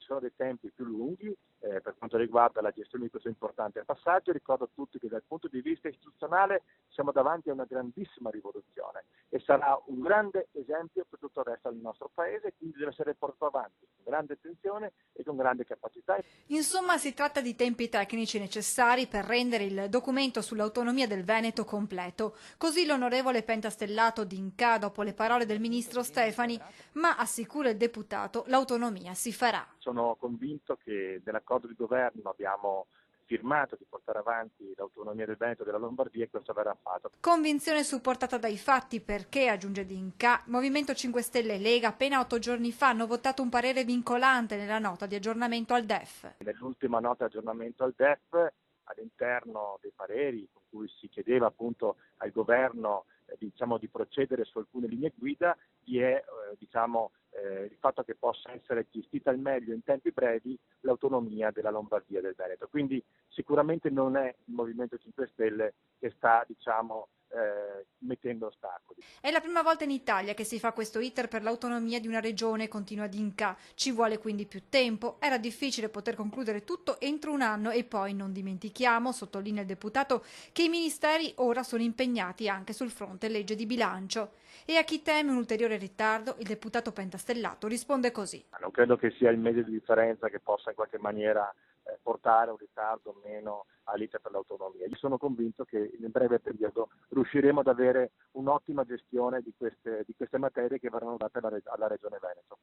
sono dei tempi più lunghi per quanto riguarda la gestione di questo importante passaggio. Ricordo a tutti che dal punto di vista istituzionale siamo davanti a una grandissima rivoluzione e sarà un grande esempio per tutto il resto del nostro Paese, quindi deve essere portato avanti con grande attenzione e con grande capacità. Insomma, si tratta di tempi tecnici necessari per rendere il documento sull'autonomia del Veneto completo. Così l'onorevole Pentastellato d'Inca, dopo le parole del ministro Stefani, ma assicura il deputato, l'autonomia si farà. Sono convinto che nell'accordo di governo abbiamo firmato di portare avanti l'autonomia del Veneto e della Lombardia e questo verrà fatto. Convinzione supportata dai fatti perché, aggiunge D'Inca, Movimento 5 Stelle e Lega appena 8 giorni fa hanno votato un parere vincolante nella nota di aggiornamento al DEF. Nell'ultima nota di aggiornamento al DEF, all'interno dei pareri con cui si chiedeva appunto al governo di procedere su alcune linee guida, vi è il fatto che possa essere gestita al meglio in tempi brevi l'autonomia della Lombardia e del Veneto. Quindi sicuramente non è il Movimento 5 Stelle che sta mettendo ostacoli. È la prima volta in Italia che si fa questo iter per l'autonomia di una regione, continua D'Inca. Ci vuole quindi più tempo. Era difficile poter concludere tutto entro un anno e poi non dimentichiamo, sottolinea il deputato, che i ministeri ora sono impegnati anche sul fronte legge di bilancio. E a chi teme un ulteriore ritardo, il deputato Pentastellato risponde così. Non credo che sia il mese di differenza che possa in qualche maniera portare un ritardo o meno all'iter per l'autonomia. Io sono convinto che nel breve periodo riusciremo ad avere un'ottima gestione di queste materie che verranno date alla Regione Veneto.